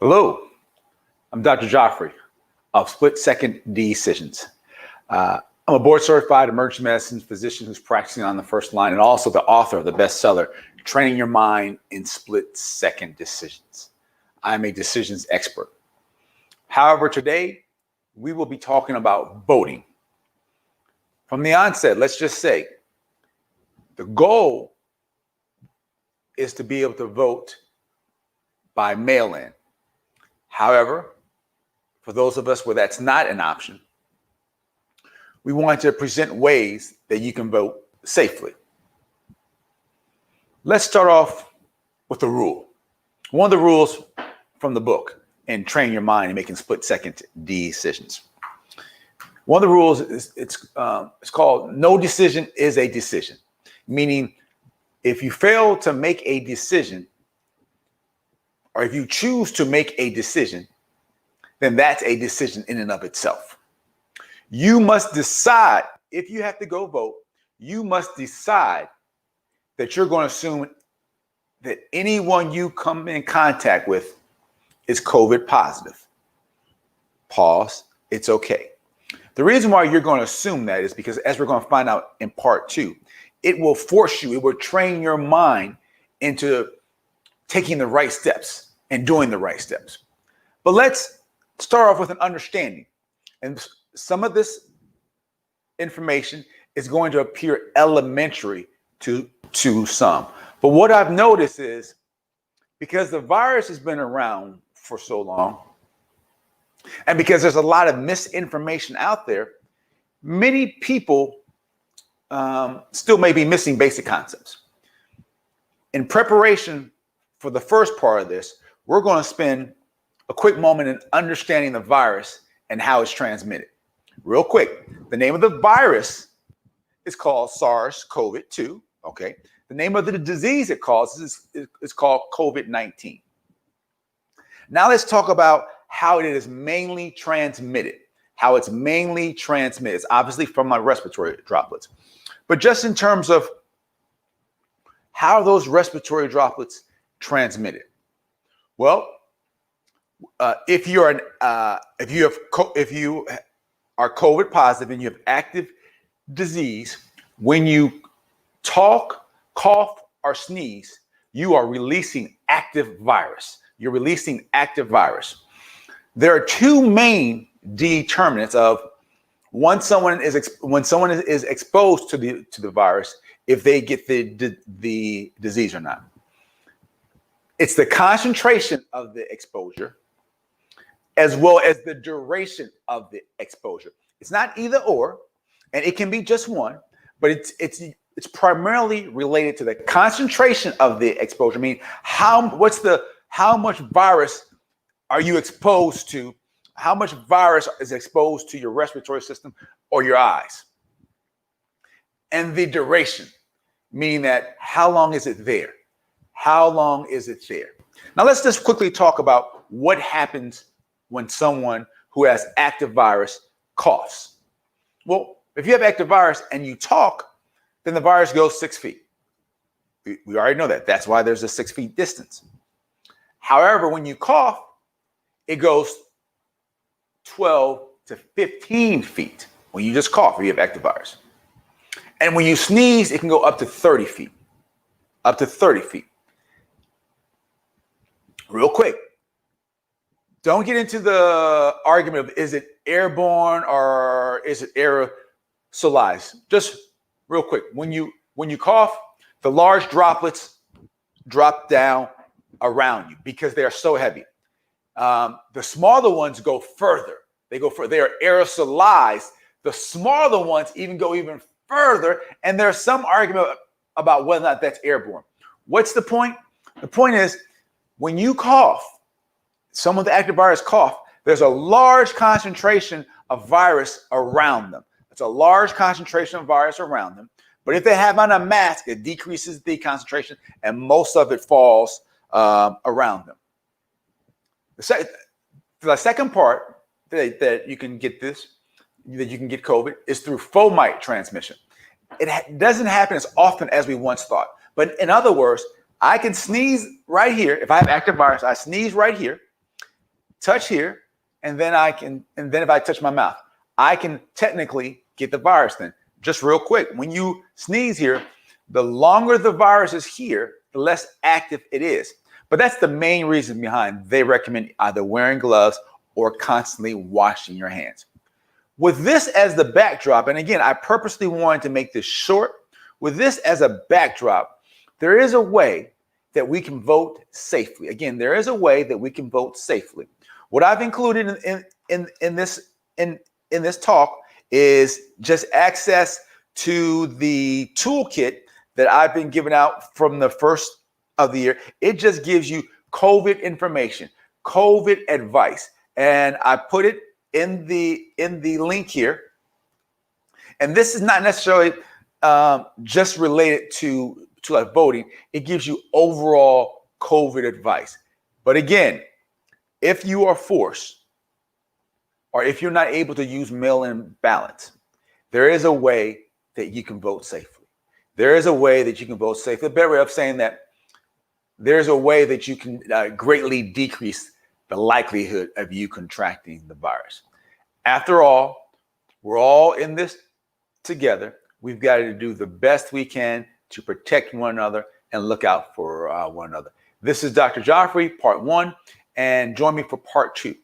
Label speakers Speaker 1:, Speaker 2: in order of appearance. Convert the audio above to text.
Speaker 1: Hello, I'm Dr. Geoffrey of Split Second Decisions. I'm a board certified emergency medicine physician who's practicing on the first line and also the author of the bestseller, Training Your Mind in Split Second Decisions. I'm a decisions expert. However, today we will be talking about voting. From the onset, let's just say the goal is to be able to vote by mail-in. However, for those of us where that's not an option, we want to present ways that you can vote safely. Let's start off with the rule. One of the rules from the book in Train Your Mind in Making Split-Second Decisions. One of the rules is it's called no decision is a decision, meaning if you fail to make a decision, or if you choose to make a decision, then that's a decision in and of itself. You must decide, if you have to go vote, you must decide that you're going to assume that anyone you come in contact with is COVID positive. Pause. It's okay. The reason why you're going to assume that is because, as we're going to find out in part 2, it will force you, it will train your mind into taking the right steps and doing the right steps. But let's start off with an understanding. And some of this information is going to appear elementary to some. But what I've noticed is, because the virus has been around for so long, and because there's a lot of misinformation out there, many people still may be missing basic concepts. In preparation for the first part of this, we're going to spend a quick moment in understanding the virus and how it's transmitted. Real quick, the name of the virus is called SARS-CoV-2. Okay. The name of the disease it causes is called COVID-19. Now let's talk about how it is mainly transmitted. How it's mainly transmitted. It's obviously from my respiratory droplets. But just in terms of how are those respiratory droplets transmitted? Well, if you are COVID positive and you have active disease, when you talk, cough, or sneeze, you are releasing active virus. You're releasing active virus. There are two main determinants of when someone is exposed to the virus, if they get the disease or not. It's the concentration of the exposure as well as the duration of the exposure. It's not either or, and it can be just one, but it's primarily related to the concentration of the exposure. I mean, how much virus are you exposed to? How much virus is exposed to your respiratory system or your eyes? And the duration, meaning that how long is it there? How long is it there? Now let's just quickly talk about what happens when someone who has active virus coughs. Well, if you have active virus and you talk, then the virus goes 6 feet. We already know that. That's why there's a 6 feet distance. However, when you cough, it goes 12 to 15 feet when you just cough or you have active virus. And when you sneeze, it can go up to 30 feet. Up to 30 feet. Real quick, don't get into the argument of is it airborne or is it aerosolized. Just real quick, when you cough, the large droplets drop down around you because they are so heavy. The smaller ones go further. They are aerosolized. The smaller ones even go even further, and there's some argument about whether or not that's airborne. What's the point? The point is, when you cough, some of the active virus cough, there's a large concentration of virus around them. It's a large concentration of virus around them. But if they have on a mask, it decreases the concentration and most of it falls around them. The second part that you can get COVID is through fomite transmission. It doesn't happen as often as we once thought. But in other words, I can sneeze right here. If I have active virus, I sneeze right here. touch here, and then if I touch my mouth, I can technically get the virus then. Just real quick, when you sneeze here, the longer the virus is here, the less active it is. But that's the main reason behind they recommend either wearing gloves or constantly washing your hands. With this as the backdrop, and again, I purposely wanted to make this short. With this as a backdrop, there is a way that we can vote safely. Again, there is a way that we can vote safely. What I've included in this talk is just access to the toolkit that I've been giving out from the first of the year. It just gives you COVID information, COVID advice, and I put it in the link here. And this is not necessarily just related to like voting. It gives you overall COVID advice. But again, if you are forced, or if you're not able to use mail-in ballots, there is a way that you can vote safely. There is a way that you can vote safely. The better way of saying that, there's a way that you can greatly decrease the likelihood of you contracting the virus. After all, we're all in this together. We've got to do the best we can to protect one another and look out for one another. This is Dr. Geoffrey, part 1, and join me for part 2.